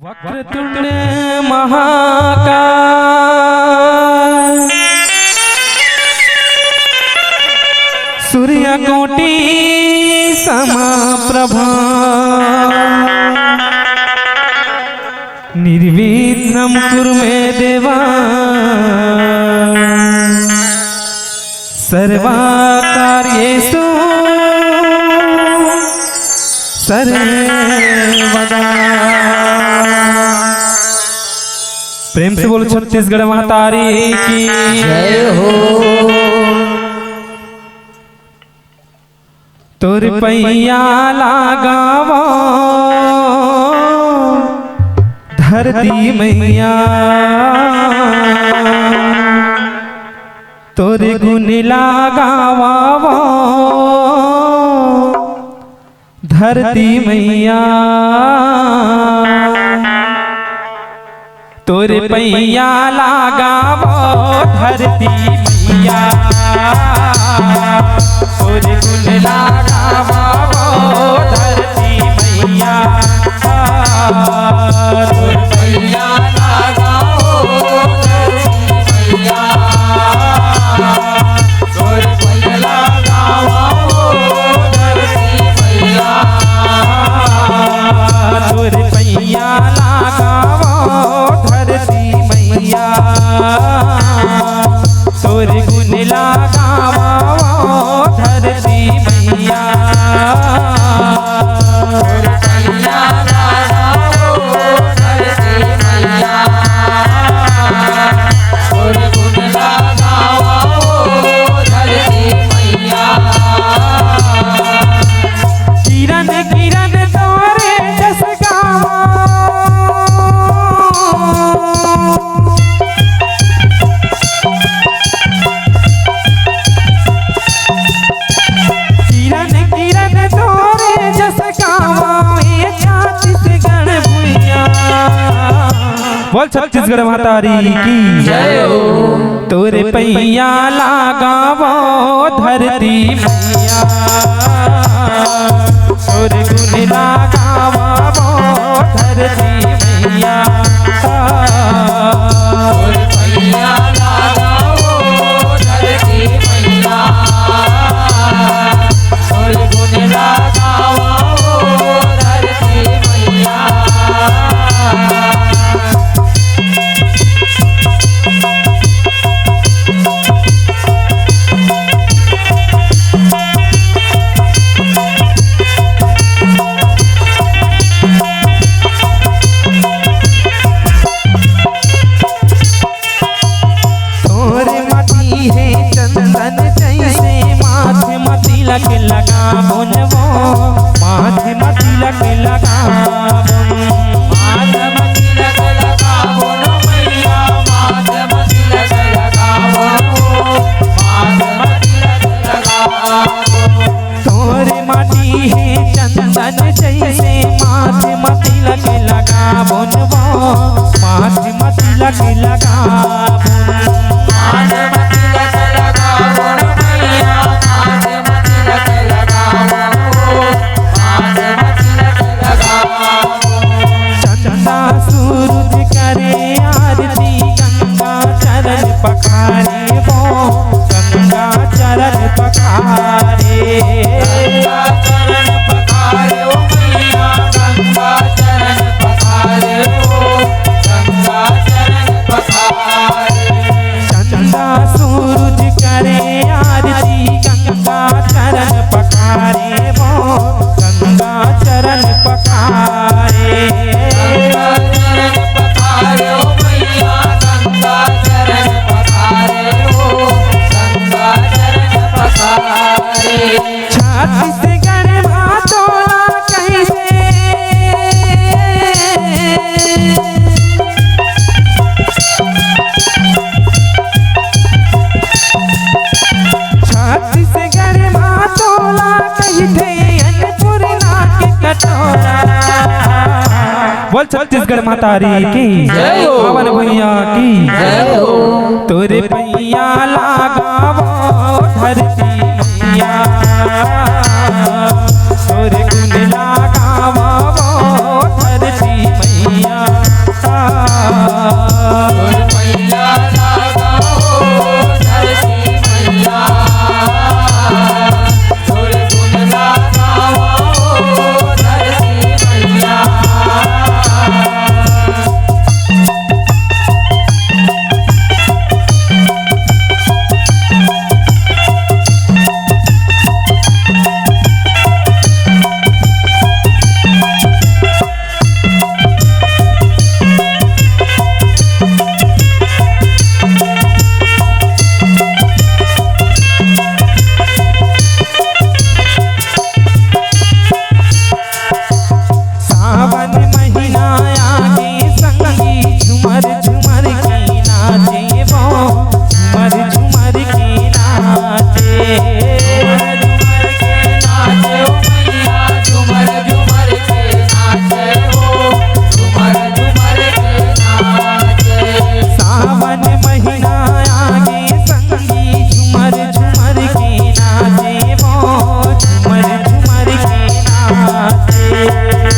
वक्रतुंड महाकाय सूर्यकोटि समप्रभा निर्विघ्नं कुरु मे देवा सर्वकार्येषु सर्वदा। प्रेम से बोलो छत्तीसगढ़ महतारी की जय हो। तोर पैया लगावो धरती मैया, तोर गुण लगावो धरती मैया, तोर पैया लगावो धरती मैया, तोर गुण लगावो धरती मैया, तोर पैया लगावो धरती मैया, तोर पैया लगावो धरती मैया, तोर पैया लगावो धरती मैया, तोर गुण लगावो धरती मैया, तोर पैया लगावो धरती मैया, तोर गुण लगावो धरती मैया। किरण किरण तोरे जस गावो, किरण किरण तोरे जस गावो ये छत्तीसगढ़ भुइया। बोल छत्तीसगढ़ महतारी की जय हो। तोरे पैया लगावो धरती मैया, तोर गुण लगावो धरती मैया, तोर पैया लगावो धरती मैया, तोर गुण लगावो धरती मैया। चंदन जैसे माथे मती लग लगा बोनवो, माथे मती लग लगा माथे मती लग लगा बोनो मैया, माथे मती लग लगा बोनो, माथे मती लग लगा। तोरे माटी है चंदन जैसे माथे मती लग लगा बोनवो, माथे मती लग लगा पखारे वो गंगा चरण पखारे, गंगा चरण पखारे ओ मैया, गंगा चरण पखारे ओ, गंगा चरण पखारे। चंदा सूरज करे आरती गंगा चरण पखारे वो, गंगा चरण पखारे, गंगा चरण पखारे ओ मैया, गंगा चरण छत्तीसगढ़ भातोला कैसे, छत्तीसगढ़ भातोला कहते अन्नपूर्णा के कटोरा। बोल छत्तीसगढ़ महतारी की जय हो, पवन भैया की जय हो। तोरे पैया लगावो धरती मैया, तोरे गुण लगावो धरती मैया, सावन महीना आगे संगी झुमर झुमर के नाचे वो झुमर झुमर के नाचे झुमर झुमर के नाचे वो झुमर झुमर के नाचे सावन महीना आगे संगी झुमर झुमर के नाचे वो झुमर झुमर के नाचे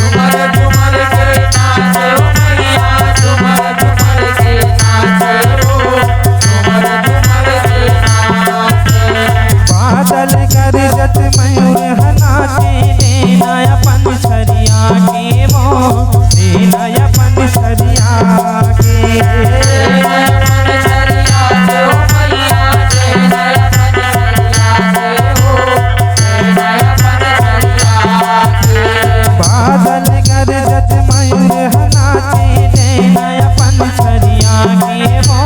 झुमर झुमर के नाचे ओ मैया झुमर झुमर के नाचे वो झुमर झुमर के नाचे बादल गरजत मयूर नाचे नया पंछरिया के वो नया पंछरिया के बादल गरजत मयूर नाचे नया पंछरिया के वो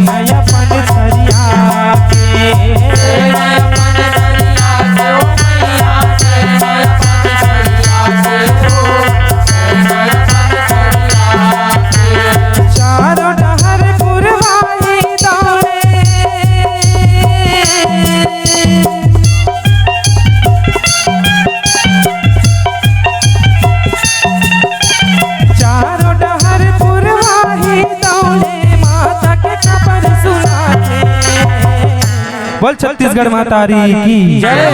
नया पंछरिया के चारों डहर पुरवाई दौड़े चारों डहर पुरवाही दौड़े माता के खबर सुनाते बोल छत्तीसगढ़ मातारी की जय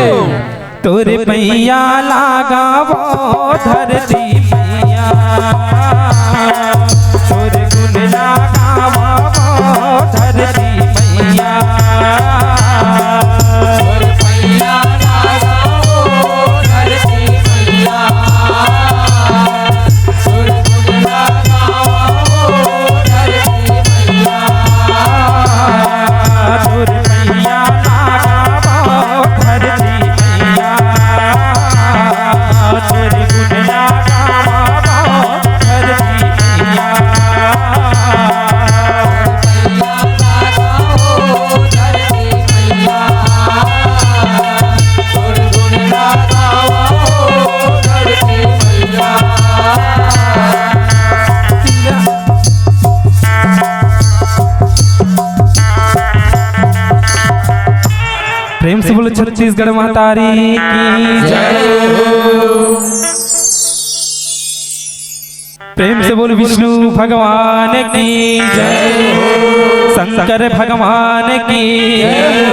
तोरे पैया लागा वो धरती मैया तोरे गुण लागा वो धरती मैया तोरे पैया लागा वो धरती मैया तोरे गुण लागा वो धरती मैया तोरे पैया लागा वो धरती मैया तोरे गुण लागा वो धरती मैया प्रेम से बोलो छत्तीसगढ़ मातारी की जय प्रेम से बोलो विष्णु भगवान की जय शंकर भगवान की जय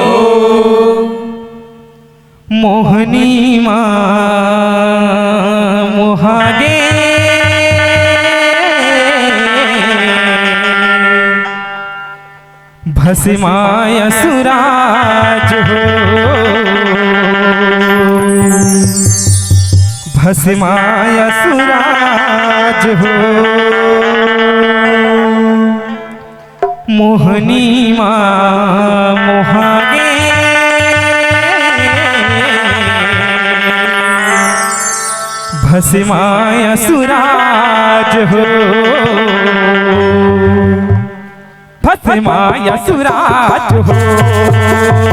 मोहनी माँ मोहागे भस्माय सुराज हो भस्माय सुराज हो मोहनी माँ मोहागे भस्माय सुराज हो भस्माय सुराज हो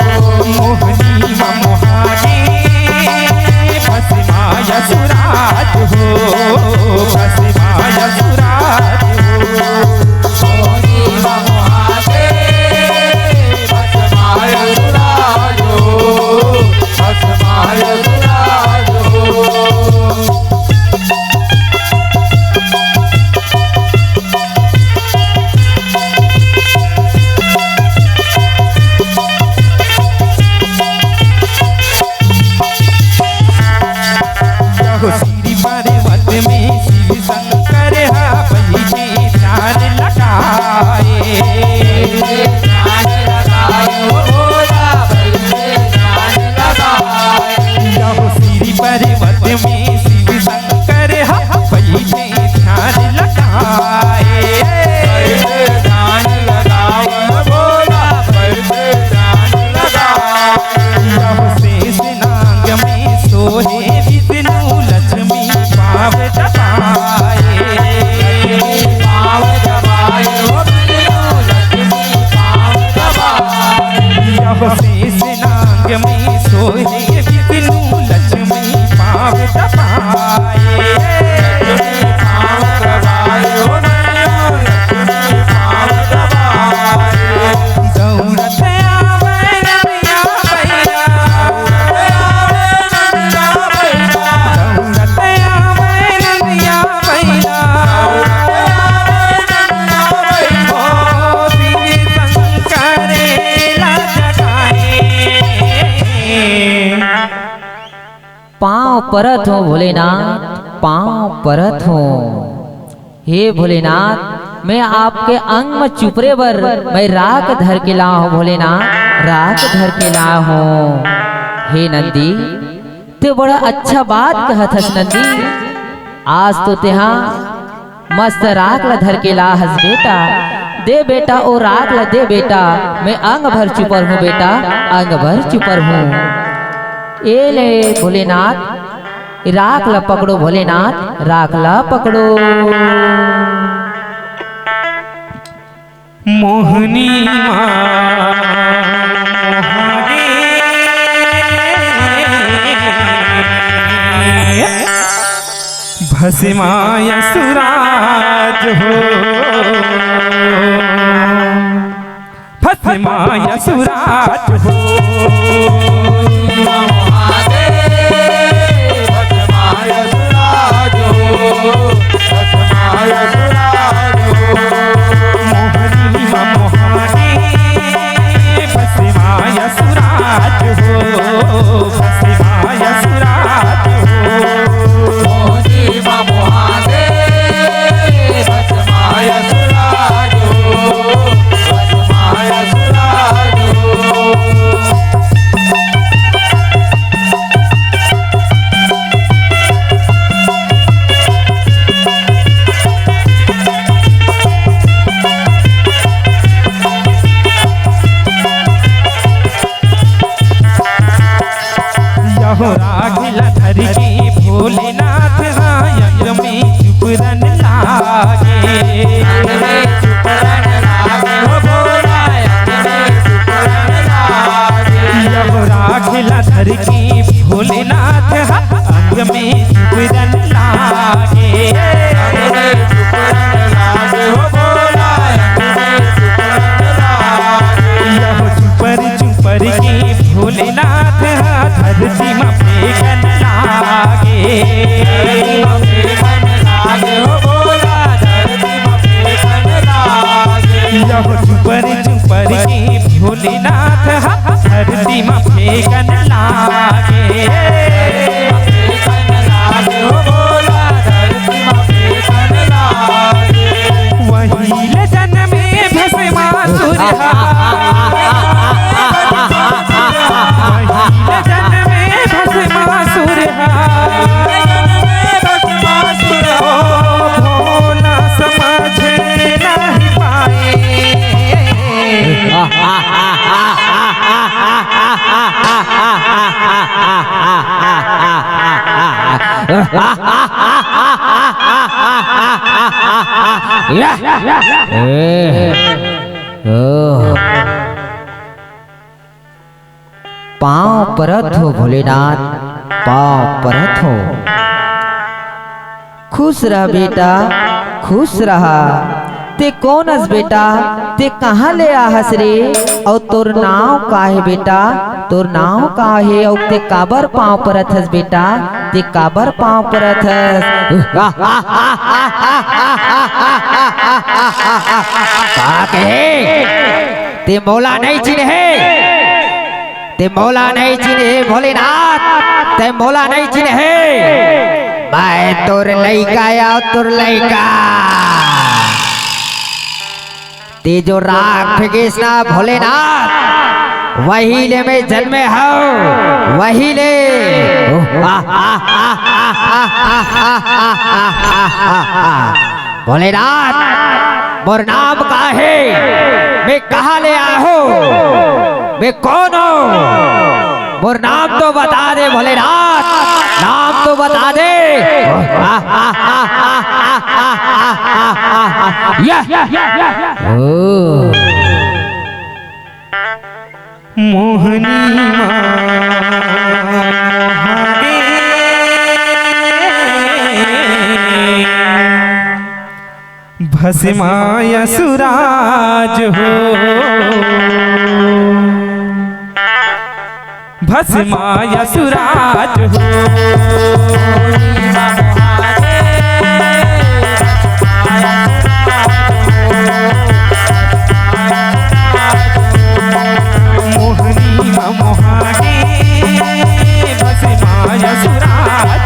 मोहनी मोहागे भस्माय सुराज हो भस्माय सुराज हो मोहनी मोहागे भस्माय सुराज हो भस्माय सुराज हो श्री पर्वत में शिव शंकर बैठे ध्यान लगाए श्री पर्वत में शिव शंकर बैठे ध्यान लगाए ध्यान लगाओ बोला ध्यान लगाओ शेष नाग में सोहे विष्णु लक्ष्मी पाव दबाए पाव दबाए लक्ष्मी परत हो भोलेनाथ, पांव परत हो। हे भोलेनाथ, मैं आपके अंग में चुपरे बर मैं राख धर के ला हूँ भोलेनाथ, राख धर के ला हूँ। हे नंदी, ते बड़ा अच्छा बात कहत हस नंदी, आज तो तेहा मस्त राख ला धर के ला हस बेटा। दे बेटा ओ राख ला दे बेटा, मैं अंग भर चुपर हूँ बेटा, अंग भर चुपर हूँ। ए ले भोलेनाथ, राख ला पकड़ो भोलेनाथ, राख ला पकड़ो। मोहनी भस्माय सुराज हो, भस्माय सुराज हो। राखिला धर के भोलेनाथ, अंग में चुपरन लागे, अंग में चुपरन लागे हो भोला, अंग में चुपरन लागे। राखिला धर के भोलेनाथ, अंग में चुपरन लागे, अंग में चुपरन लागे हो भोला, अंग में चुपरन लागे। चुपर चुपर के भोलेनाथ धरती में फेंकन लागे, फेंकन लागे हो भोला, धरती में फेंकन लागे। चुपर चुपर के भोलेनाथ धरती में फेंकन लागे, फेंकन लागे हो भोला, धरती में फेंकन लागे। वही ले जन्मे भस्मासुर, भोला समझ नहीं पाए। पांव परत हो भोलेनाथ, पांव परत हो। खुश रह बेटा, खुश रहा। ते कौन हस बेटा, ते कहाँ ले आहस रे, और तोर नाव का है बेटा, तोर नाव का है, और ते काबर पांव परत हस बेटा, ते काबर पांव परत हस। का कहे ते मौला नहीं चिन्हे, ते मौला नहीं चिन्हे भोलेनाथ, ते मौला नहीं चिन्हे। मैं तोर लइका या तोर लइका, ते जो राख फेंकिस ना भोलेनाथ, वही ले मैं जन्मे हूँ, वही ले। भोलेनाथ, मोर नाम का है, मैं कहाँ ले आया हूँ, मैं कौन हूँ, मोर नाम तो बता दे भोलेनाथ, नाम तो बता दे। मोहनी भस्माय सुराज हो, भस्माय सुराज हो। मोहनी मोहागे भस्माय सुराज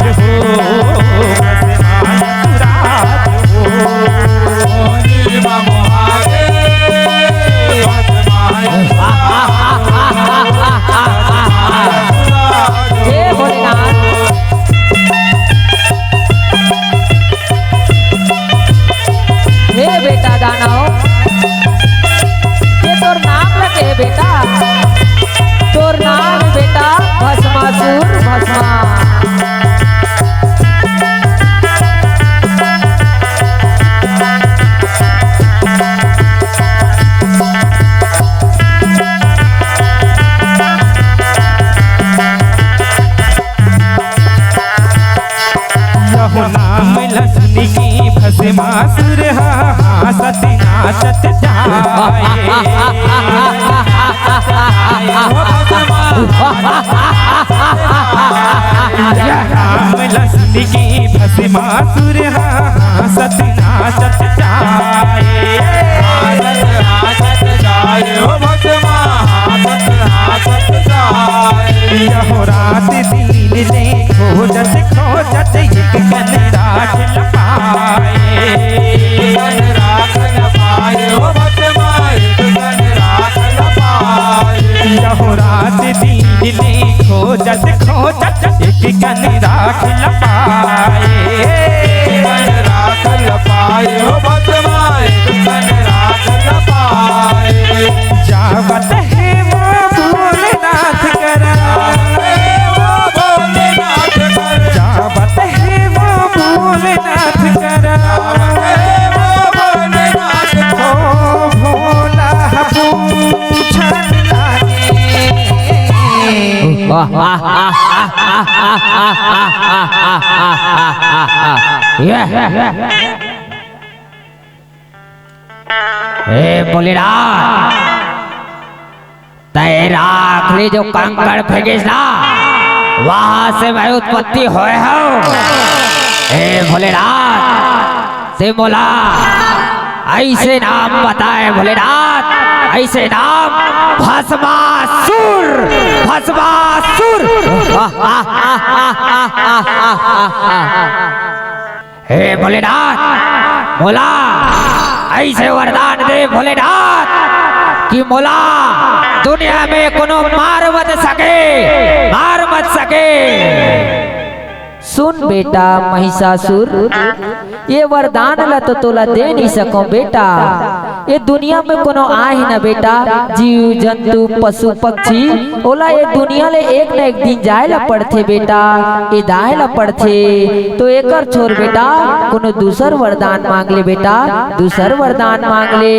राम लक्ष्मण की भस्मासुर सत नाचत जाए यहो रात दिन ने खोजत खोजत एक कन राख न पाए यहो रात दिन ने खोजत खोजत एक कन राख न पाए जावत है वो भोलेनाथ करा जावत है वो भोलेनाथ करा ओ भोला पूछन भोलेनाथ तेरा आखिरी जो कंकड़ फेंकिस ना वहां से मैं उत्पत्ति होए हूँ। भोलेनाथ से बोला ऐसे नाम बताए भोलेनाथ ऐसे नाम भस्मासुर भस्मासुर। हे भोलेनाथ बोला ऐसे वरदान दे भोलेनाथ कि मोला दुनिया में कोनो मार मत सके। सुन बेटा महिषासुर ये वरदान ला तो तोला दे नहीं सको बेटा। ये दुनिया में कोनो आए ना बेटा जीव जंतु पशु पक्षी ओला ये दुनिया ले एक न एक दिन जाए ला पड़थे बेटा ये दाए ला पड़थे। तो एकर छोड़ बेटा कोनो दूसर वरदान मांग ले बेटा दूसर वरदान मांग ले।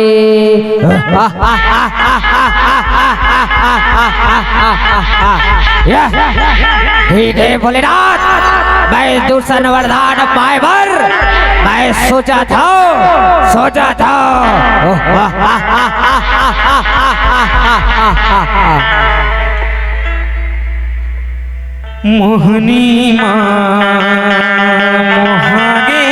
ठीक है भोलेनाथ मैं दूसरा वरदान पाए बर मैं सोचा था मोहनी माँ मोहागे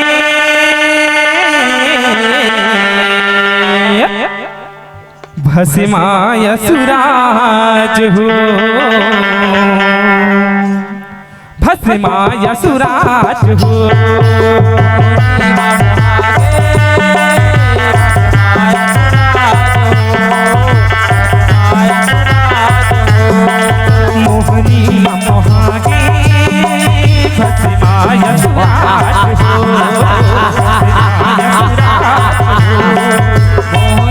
भस्माय सुराज हो भस्माय सुराज हो मोहनी मोहागे भस्माय सुराज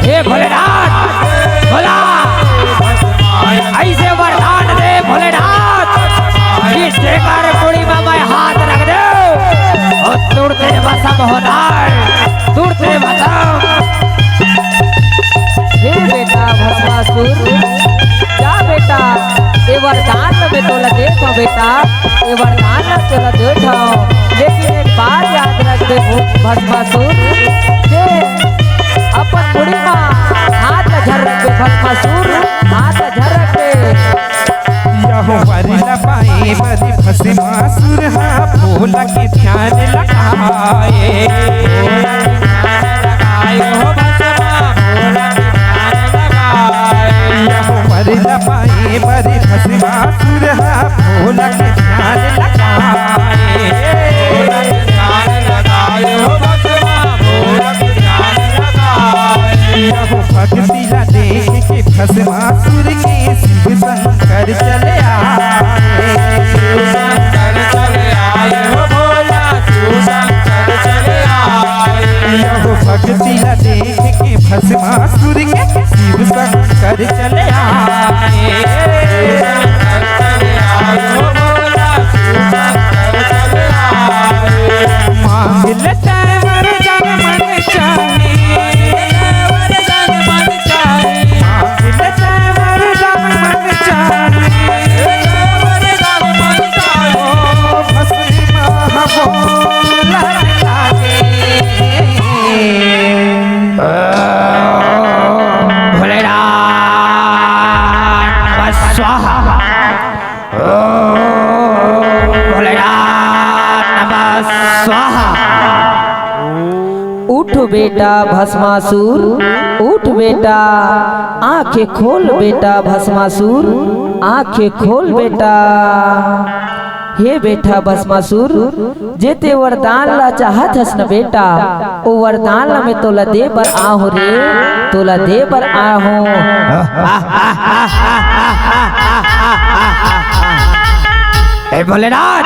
हे भोलेनाथ बोला ऐसे वरदान दे भोलेनाथ इस शेखर कुड़ी में मैं हाथ रख दे और तुड़ते भस्म होना तुड़ते भस्म। हे बेटा भस्मासुर जा बेटा ये वरदान में तोला देखो बेटा ये वरदान में तोला देखो लेकिन एक बात याद रख दे भस्मासुर के अपन कुड़ी में हाथ झरक के भस्मासुर हाथ झरक के यहो वरला पाए बदे भस्मासुर हा भोला के ध्यान लगाए यहो वरला पाए बदे भस्मासुर हा भोला के ध्यान लगाए यहो भक्ति ला देख के भस्मासुर के शिव शंकर चले यहो भक्ति ला देख के भस्मासुर के शिव शंकर चले मांग लेता वरदान मन चाहे भोलेनाथ बेटा भस्मासुर, उठ बेटा, आंखें खोल बेटा भस्मासुर, आंखें खोल बेटा। हे बेटा भस्मासुर, जेते वरदान ला चाहत हस न बेटा, ओ वरदान ला मैं तोला दे बर आहो रे, तोला दे बर आहो। ए भोलेनाथ,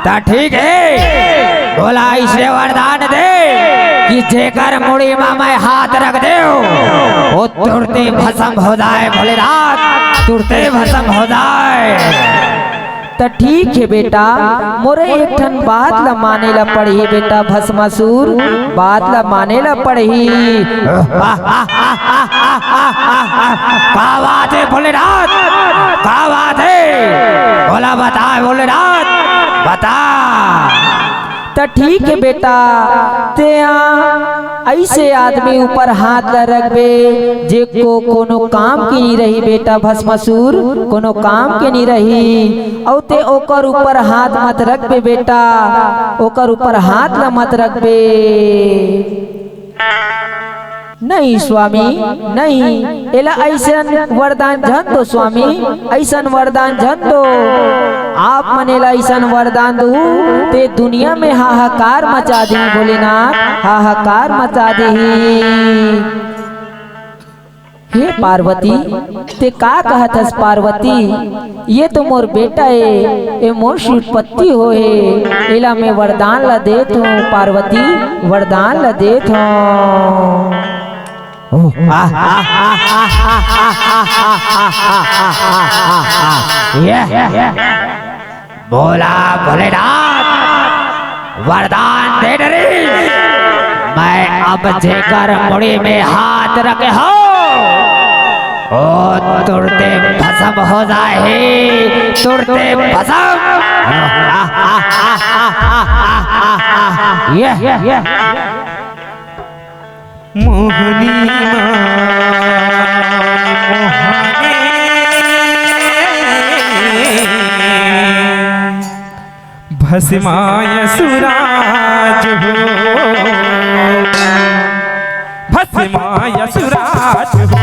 ता ठीक है, बोला इसे वरदान दे कि जेकर मुड़ी में मैं हाथ रख दे वो तुरते भस्म हो जाए। भोलेनाथ, तुरते भस्म हो जाए। तो ठीक है बेटा, मोरे एक ठन बात ला माने ला पड़ही बेटा भस्मासुर, बात ला माने ला पड़ही। का बात है भोलेनाथ, का बात है, बोला बता भोलेनाथ, बता। तो ठीक है बेटा, ते ऐसे आदमी ऊपर हाथ ला रखबे जे को कोनो काम की नहीं रही बेटा भस्मासुर, कोनो काम के नहीं रही। और ते ओकर ऊपर हाथ मत रखबे बेटा, ओकर ऊपर हाथ ला मत रखबे। नहीं स्वामी नहीं, एला ऐसन वरदान झन दो स्वामी, ऐसन वरदान झन दो। आप मनेला ऐसन वरदान दो ते दुनिया में हाहाकार मचा दी भोलेनाथ, हाहाकार मचा दी। हे पार्वती, ते का कहत हस पार्वती, ये तो मोर बेटा है, ये मोर उत्पत्ति होए, एला मैं वरदान ला देत हूँ पार्वती, वरदान ला देत हूँ। बोला भोलेनाथ, वरदान दे डरी, मैं अब जेकर मुड़ी में हाथ रखे हो ओ तुरते भस्म हो जाए, तुरते भस्म। मोहनी भस्माय सुराज हो, भस्माय सुराज हो।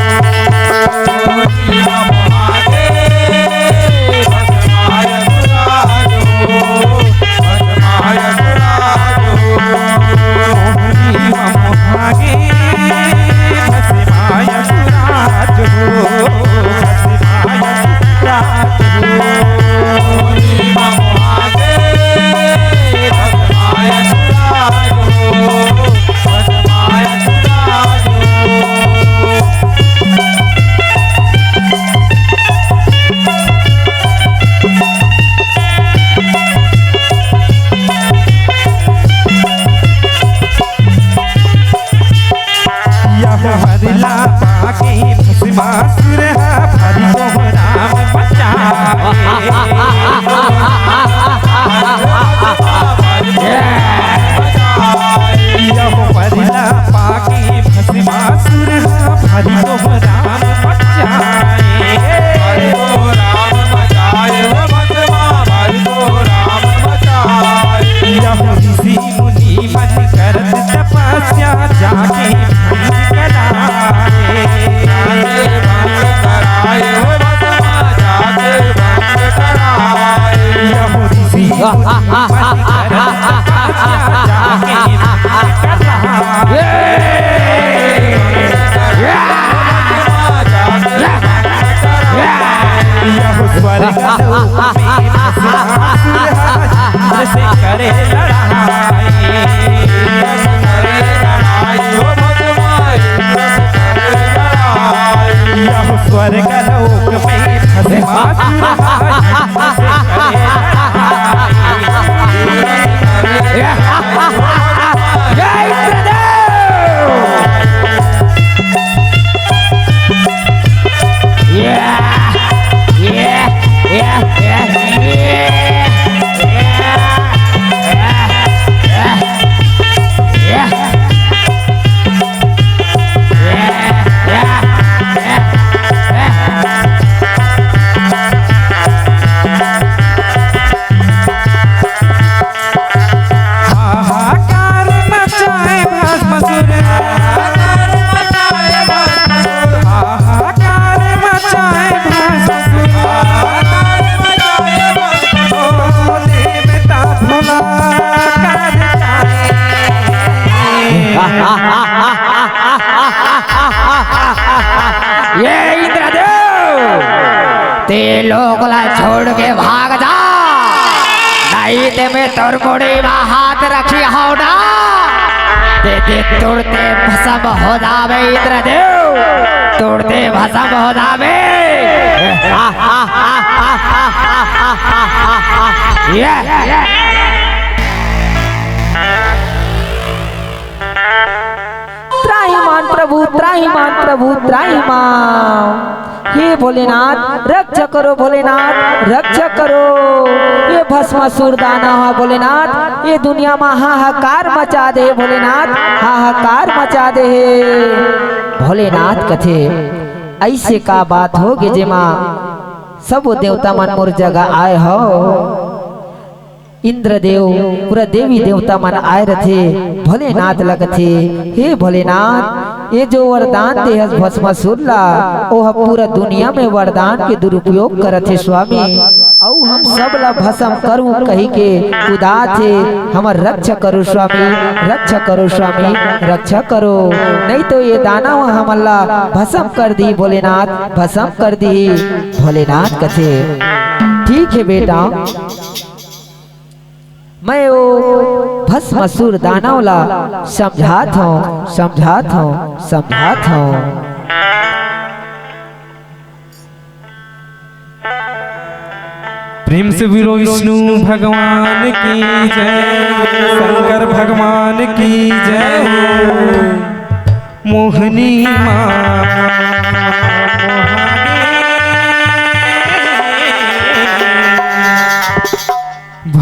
लोग ला छोड़ के भाग जा, नहीं ते मैं तोर मुड़ी में हाथ रखी हो ना, ते तुरते भस्म हो जावे इंद्रदेव, तुरते भस्म हो जावे। त्राहिमाम प्रभु, त्राहिमाम प्रभु, त्राहिमाम। हे भोलेनाथ रक्षा करो, भोलेनाथ रक्षा करो। ये भस्मासुर दाना हो भोलेनाथ, ये दुनिया में हाहाकार मचा दे भोलेनाथ, हाहाकार मचा दे भोलेनाथ। कथे ऐसे का बात हो कि जेमा सब देवता मन मोर जगह आए हो, इंद्रदेव पूरा देवी देवता मन आए रथे भोलेनाथ लगथे। हे भोलेनाथ ये जो वरदान दे भस्मासुर ला, वो पूरा दुनिया में वरदान के दुरुपयोग करथे स्वामी। औ हम सब ला भस्म करूं कही के खुदा थे, हमर रक्षा करो स्वामी, रक्षा करो स्वामी, रक्षा करो। नहीं तो ये दाना हमन ला भस्म कर दी भोलेनाथ, भस्म कर दी भोलेनाथ कथे। ठीक है बेटा, मैं वो भस्मासुर दानव ला समझात हूँ, समझात हूँ, समझात हूँ। प्रेम से वीरो विष्णु भगवान की जय, शंकर भगवान की जय। मोहनी माँ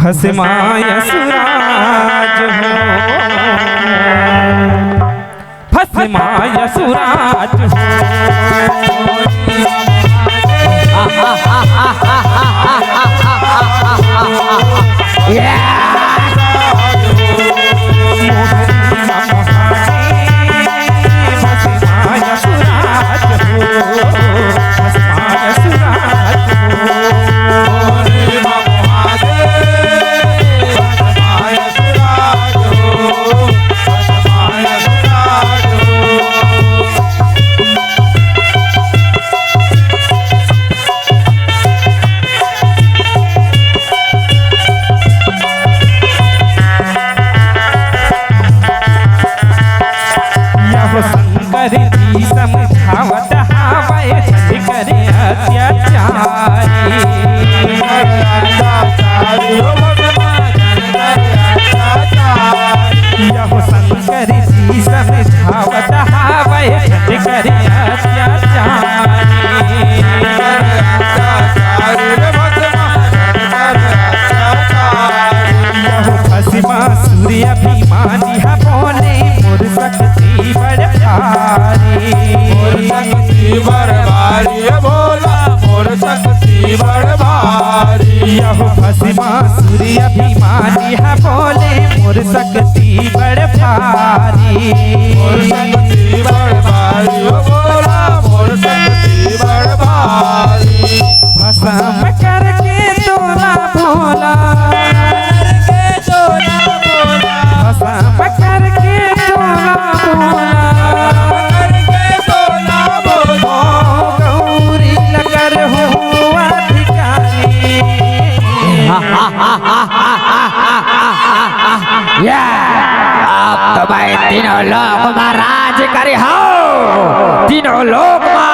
भस्मासुराज हो, भस्मासुराज हो। समझावत हावय करे अत्याचारी, यहो शंकर जी समझावत हावय करे अत्याचारी। यहो भस्मासुर अभिमानी है बोले मोर शक्ति बड़ भारी, मोर शक्ति बड़ भारी बोला, मोर शक्ति बड़ भारी। यहो भस्मासुर अभिमानी है बोले मोर शक्ति बड़ भारी, मोर शक्ति बड़ भारी बोला, मोर शक्ति बड़ भारी। भस्म करके तोला भोला, भस्म करके तोला भोला, गौरी नगर हो अधिकारी। अब तो मैं तीनों लोक में राज करे हो, तीनों लोक में।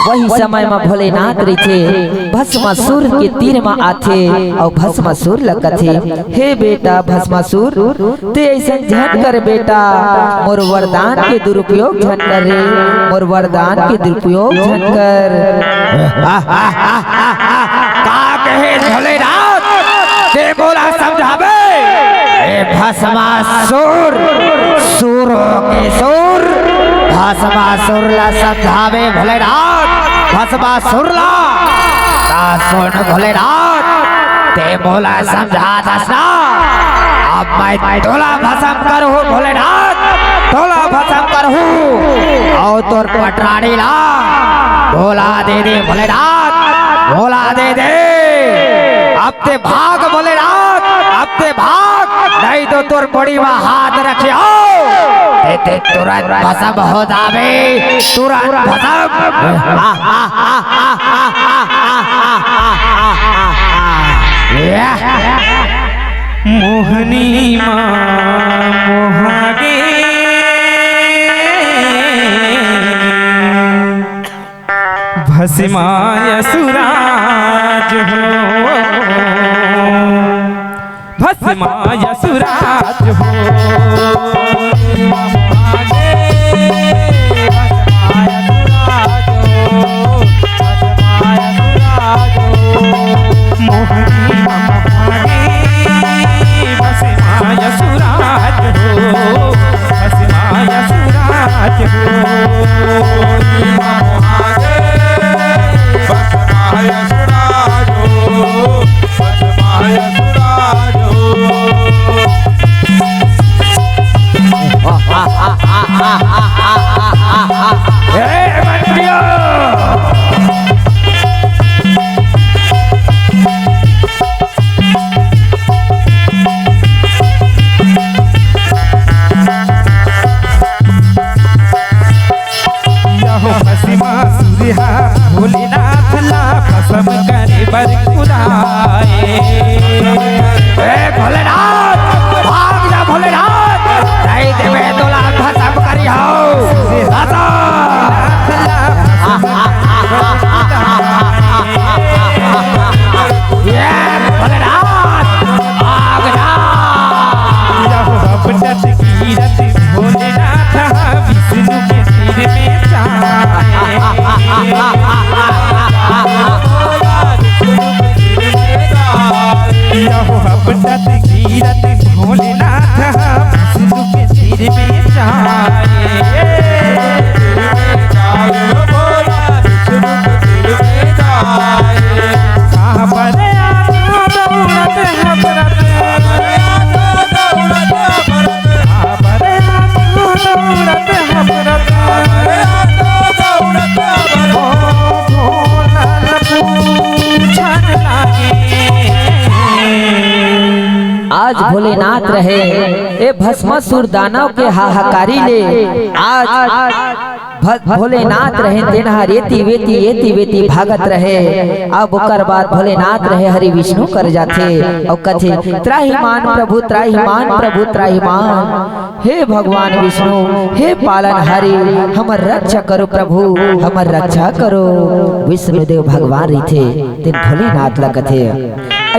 वही समय में भोलेनाथ रहे भस्मासुर के तीर में आथे और भस्मासुर लगथे। हे बेटा भस्मासुर, ते ऐसा झन कर बेटा, मोर वरदान के दुरुपयोग झन कर रे, मोर वरदान के दुरुपयोग झन कर। का कहे भोलेनाथ, ते बोला समझावे। हे भस्मासुर, सुरों के सुर, भस्मासुर ला समझावे भोलेनाथ, भस्मासुर ला सुन भोलेनाथ, ते बोला समझा दसना। अब मैं तोला भस्म करूँ भोलेनाथ, तोला भस्म करूँ और तोर पटरानी ला भोला दे दे भोलेनाथ, भोला दे दे। अब ते भाग भोलेनाथ, अब ते भाग, नहीं तो तोर बड़ी में हाथ रखियो ते तुरंत भस्म हो जावे तुरंत मोहनी माँ मोहागे भस्माय सुराज हो भस्माय सुराज हो मोहनी महागे भस्माय सुराज हो भस्माय सुराज हो भोलेनाथ ला भस्म करे बरकुराए भोलेनाथ भाग जा भोलेनाथ नहीं देवे तो ला भस्म करी हो भोलेनाथ विष्णु के सिर में कीरत भोलेनाथ विष्णु के सिर में आज भोलेनाथ रहे ए भस्मासुर दानव के हाहाकारी ले आज भोलेनाथ रहे तेनहा रेती वेती भागत रहे अब ओकर बाद भोलेनाथ रहे हरि विष्णु कर जाथे और कथे त्राहिमाम प्रभु त्राहिमाम हे भगवान विष्णु हे पालन हरि हमर रक्षा करो प्रभु हमर रक्षा करो विष्णुदेव भगवान रीथे तेन भोलेनाथ लगथे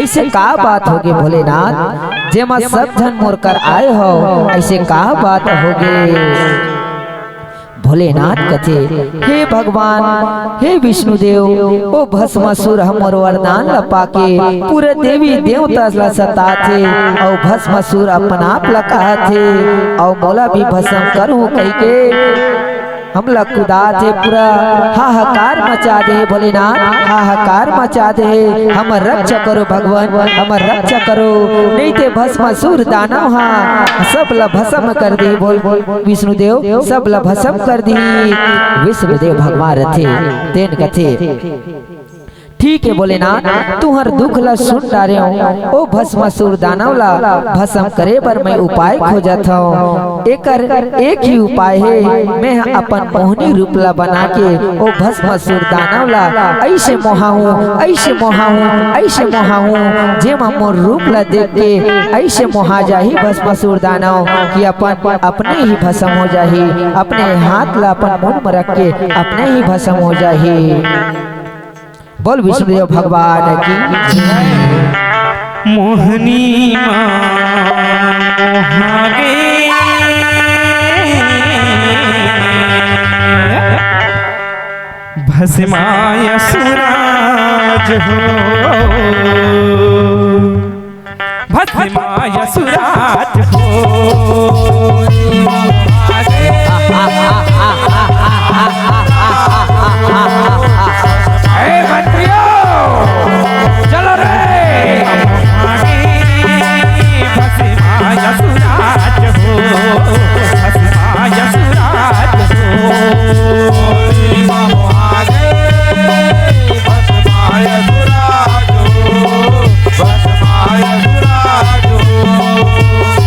ऐसे का बात होगे भोलेनाथ जेमा सब जन मोर कर आए हो ऐसे का बात होगे भोलेनाथ कथे हे भगवान हे विष्णुदेव ओ भस्मासुर हमर वरदान ल पाके पूरे देवी देवता ला सताथे और भस्मासुर अपन आप लकाथे और मोला भी भस्म करूं कह के हम लोग खुदा थे पूरा हाहाकार मचा दे भोलेनाथ हाहाकार मचा दे हमर रक्षा करो भगवान हमर रक्षा करो नहीं ते भस्मासुर दानव हा सब ला भस्म कर दी बोल विष्णुदेव सब ला भस्म कर दी विष्णुदेव भगवान रथे तेन कथे ठीक है भोलेनाथ तुहर दुख ला सुन डारे ओ भस्मासुर दानव ला भस्म करे बर मैं उपाय खोजत हूं एकर एक ही उपाय है मैं अपन मोहनी रूप ला बना के ओ भस्मासुर दानव ला ऐसे मोहाऊं जेमा मोर रूप ला देख के ऐसे मोहा जाही भस्मासुर दानव कि अपन अपने ही भस्म हो जाही अपने हाथ ला अपन मुंह में रख के अपने ही भस्म हो जाही बोल विष्णुदेव भगवान की मोहनी मोहागे भस्माय सुराज हो भस्माय सुराज हो चलो रे भस्माय सुराज हो भस्माय सुराज हो भस्माय सुराज हो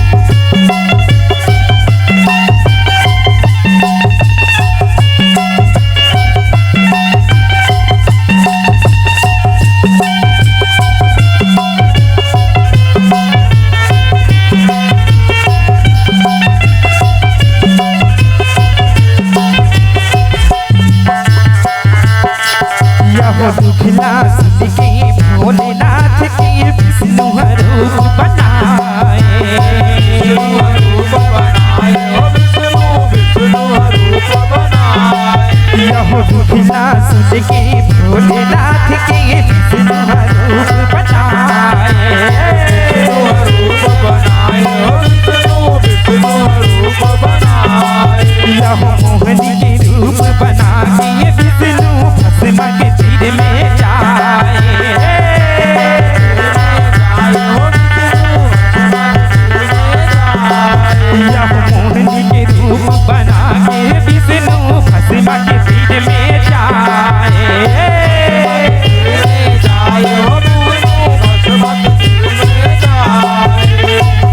दुखला सुन के भोलेनाथ के विष्णु रूप बनाए यह दुखला सुन के भोलेनाथ के विष्णु रूप बनाए यह मोहनी के रूप बना के विष्णु भस्म के तीर में जाए यह मोहनी के रूप बना के विष्णु भस्म के तीर में जाए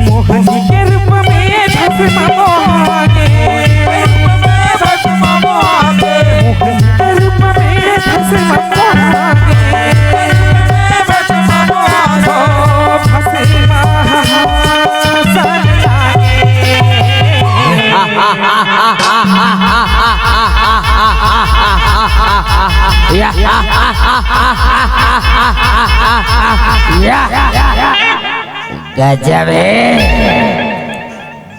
मोहनी के रूप में भस्म मोहागे गजब है,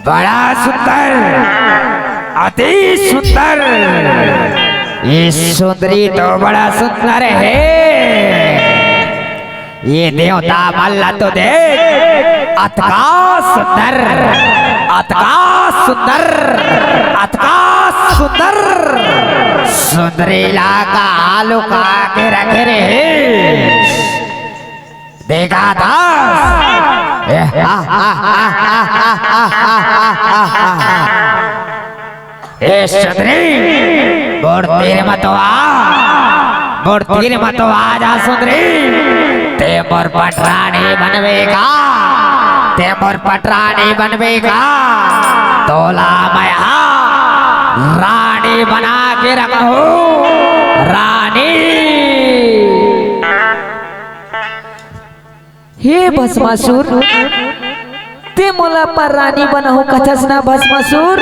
बड़ा सुंदर, अति सुंदर। ये सुंदरी तो बड़ा सुंदर है। ये देवता मल्ला तो देख, अतका सुंदर, अतका सुंदर, अतका सुंदर। सुंदरीला का आलू का के रखे रे, देखा था सुंदरी बोर्तीर मतवा, बोर्तीर मतवा जा सुंदरी। ते मोर पटरानी बनवेगा, ते मोर पटरानी बनवेगा। तोला मैं रानी बना के रखू, रानी। हे भस्मासुर, ते मोला पर रानी बनहु कथस ना भस्मासुर।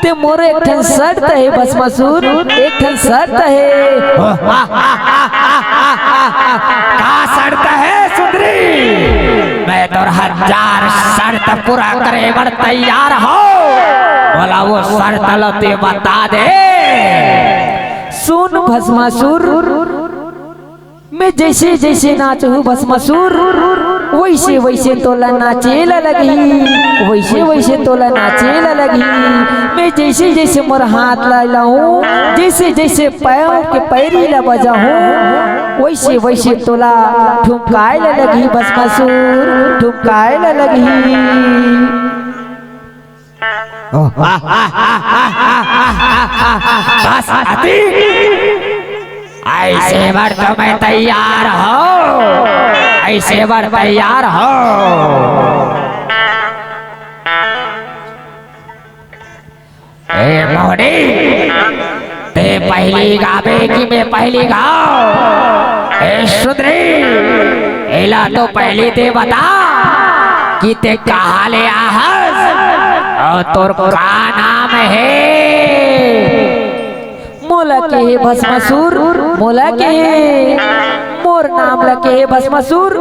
ते मोर एक ठन शर्त है भस्मासुर, एक ठन शर्त है। का शर्त है सुंदरी? मैं तो 1000 शर्त पूरा करे बड़ तैयार हो। बोला वो शर्त लो ते बता दे। सुन भस्मासुर, मैं जैसे जैसे नाचू भस्मासुर, वैसे वैसे तोला नाचेला लगी, वैसे वैसे तोला नाचेला लगी। मैं जैसे जैसे मोर हाथ ला लाऊं, जैसे जैसे पैरों के पैरी ला बजाऊं, वैसे वैसे तोला ठुमकाए ला लगी भस्मासुर, ठुमकाए ला लगी। बस अति ऐसे बार तो मैं तैयार हो, ऐसे बार तैयार हो। ए मोहनी, ते पहली गावे कि मैं पहली गाओ? ए सुंदरी, एला तो पहली ते बता कि ते कहाँ ले आहस और तोर का नाम है? मोला के हे भस्मासुर, मोला के हे, मोर नाम लके हे भस्मासुर।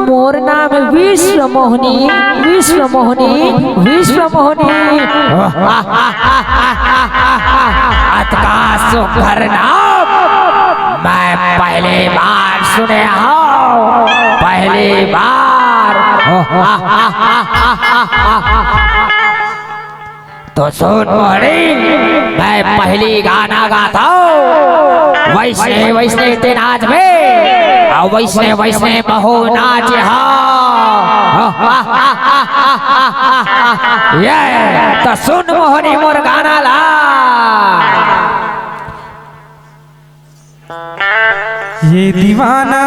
मोर नाम विश्व मोहनी, विश्व मोहनी, विश्व मोहनी। अतका सुघर नाम मैं पहली बार सुने हूँ, पहली बार। तो सुन मोहनी, मैं पहली गाना गाता हूँ। वैष्णे वैष्णे ते नाच में, और वैष्णे वैष्णे बहु नाच ये। तो सुन मोहनी मोर गाना ला। ये दीवाना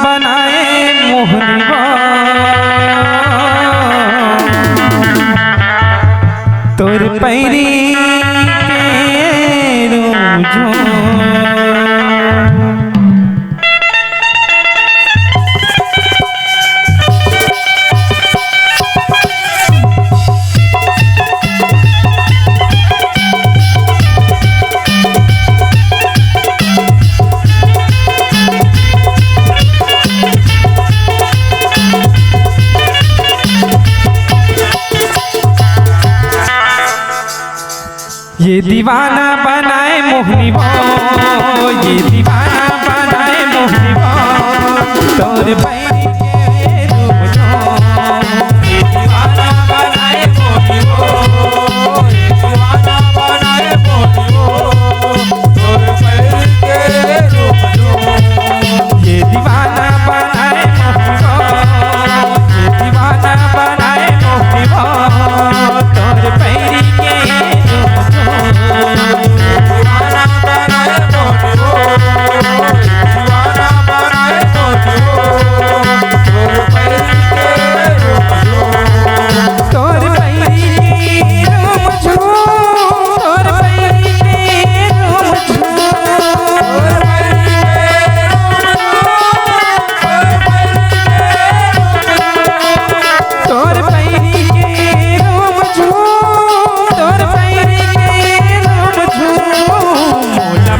बनाए मोहनी तोर पैरी के रूझो। दीवाना बनाए मोहनी वो, ये दीवाना बनाए मोहनी वो, तोर पैरी के रूप जो। ये दीवाना बनाए मोहनी वो, ये दीवाना बनाए मोहनी वो, तोर पैर के रूप जो। ये दीवाना बनाए मोहनी वो, ये दीवाना बनाए मोहनी वो, तोर पैरी के रूप जो। दीवाना बनाए मोहनी वो, दीवाना बनाए मोहनी वो, तोर पैर के रूप जो। तोर पैरी के रूप जो, तोर पैरी के रूप जो। तोर पैरी के रूप जो, तोर पैरी के रूप जो। मोला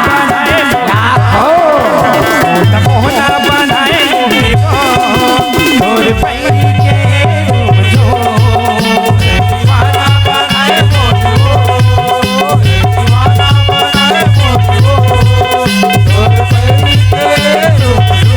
बनाए लाखो, मोला मोहना बनाए मोहनी वो, तोर पैरी के रूप जो। दीवाना बनाए मोहनी वो, दीवाना बनाए मोहनी वो, तोर पैर के रूप जो।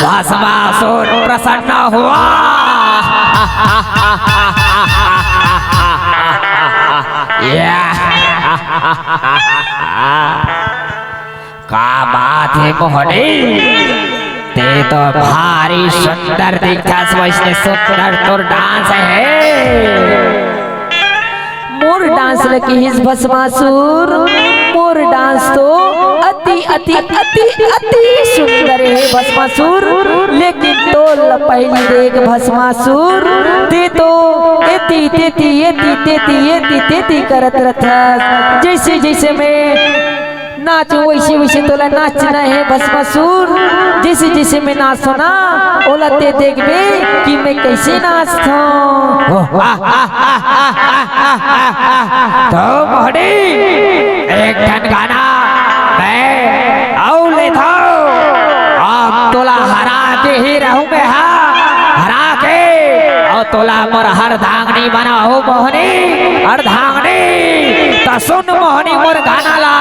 भस्मासुर प्रसन्न हुआ। का बात है मोहनी, ते तो भारी सुंदर दिखता, वैसे सुंदर तोर डांस है। मोर डांस लगी हिस भस्मासुर, मोर डांस तो अति अति अति अति सुंदर है भस्मासुर। लेकिन तो पहली देख भस्मासुर, ते तो एती तेती एती तेती एती तेती करत रहता। जैसे जैसे मैं नाचो वैसे वैसे तोला नाचना है भस्मासुर। जैसे जैसे मैं नाचो ना, ओला ते देखबे कि मैं कैसे नाचता हूँ। तो मोहनी एक ठन गाना मैं औ लेता हूँ, अब तोला हरा के ही रहूँ मैं, हरा के और तोला मोर हर धांगनी बनाओ मोहनी, हर धांगनी। तो सुन मोहनी मोर गाना ला।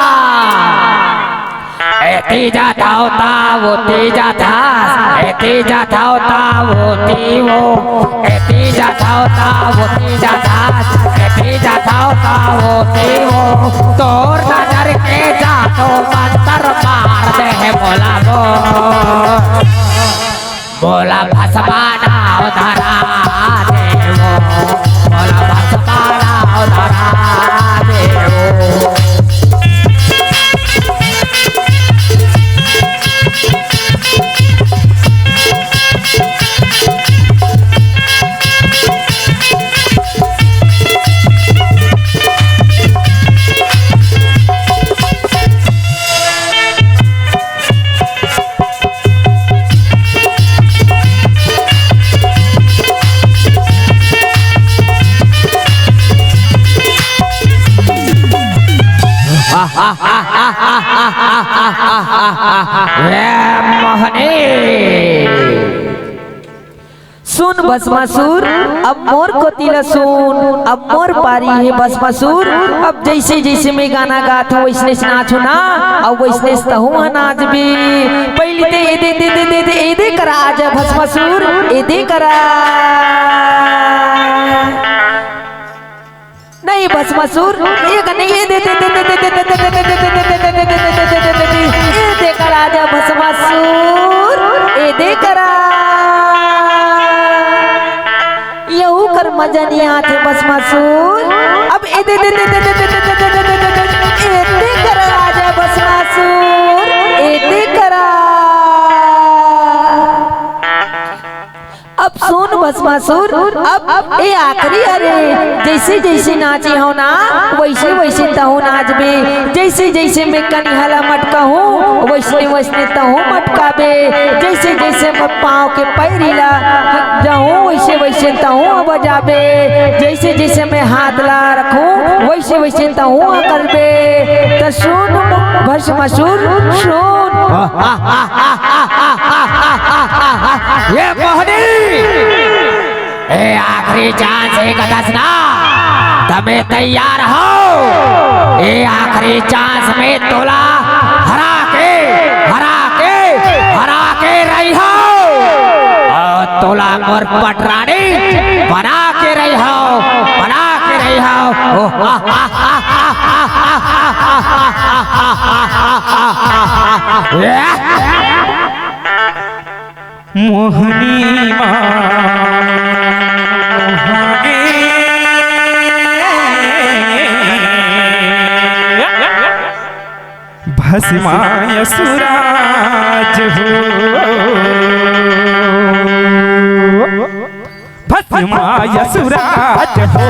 तेजा था होता वो तेजा था, तेजा था होता वो ती वो, तेजा था होता वो तेजा था, तेजा था होता वो ती वो। तोर नजर के जा तो मंतर मार दे है बोला वो, बोला भस्माना धरा दे वो, बोला भस्माना धरा दे वो। मोहनी सुन भस्मासुर, अब मोर को तिला सुन, अब मोर पारी है भस्मासुर। अब जैसे जैसे मैं गाना गाता हूँ वैसने से नाचो ना, अब वैसने से हूँ नाच भी। पहले ते दे दे दे दे दे दे करा आजा भस्मासुर, ए दे करा नहीं भस्मासुर, ये नहीं ये दे दे दे दे दे दे दे दे दे दे दे ए दे करा आजा भस्मासुर, ए दे करा। यहू कर मजा नहीं आते भस्मासुर। अब ए दे दे दे दे दे दे दे दे दे ए दे करा आजा भस्मासुर, ए दे करा। अब सुन भस्मासुर अब ये आखिरी अरे जैसे जैसे नाचे हो ना वैसे वैसे तहु नाचबे जैसे जैसे मैं कनिहला मटका हूँ वैसे वैसे तहु मटकाबे जैसे जैसे मैं पाँव के पैरीला जाऊँ वैसे वैसे तहु बजाबे जैसे जैसे मैं हाथ ला रखूँ वैसे वैसे तहु करबे तो सुन भस्मासुर सुन ये मोहनी ए आखिरी चांस है कदसना तमे तैयार हो ये आखिरी चांस में तोला हरा के रही हो और तोला मोर पटरानी बना के रही हो मोहनी भस्माय सुराज हो भस्माय सुराज हो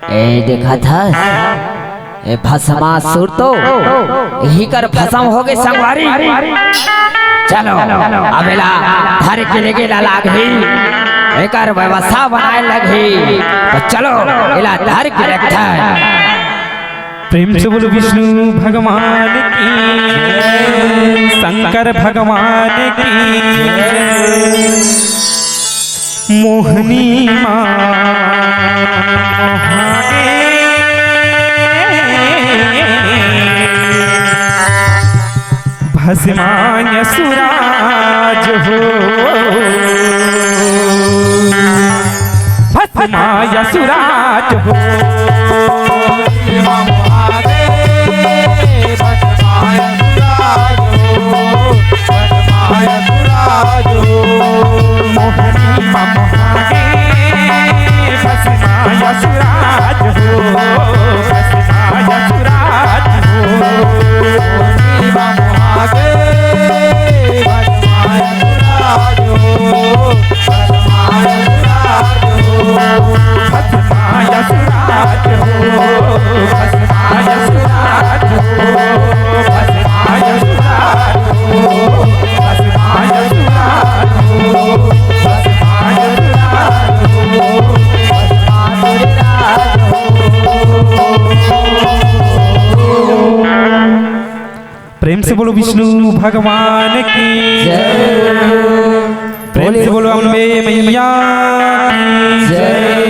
ए देखा था ए भस्मासुर तो यही कर भस्म हो गए संगवारी चलो अबेला धर के लेके लाग ही एकर व्यवस्था बनाए लगी तो चलो इला धर के रखता है प्रेम से बोलो विष्णु भगवान की शंकर भगवान की मोहनी भस्माय सुराज हो भस्माय सुराज हो मोहनी प्रेम से बोलो विष्णु भगवान की जय प्रेम से बोलो अम्बे मैया की जय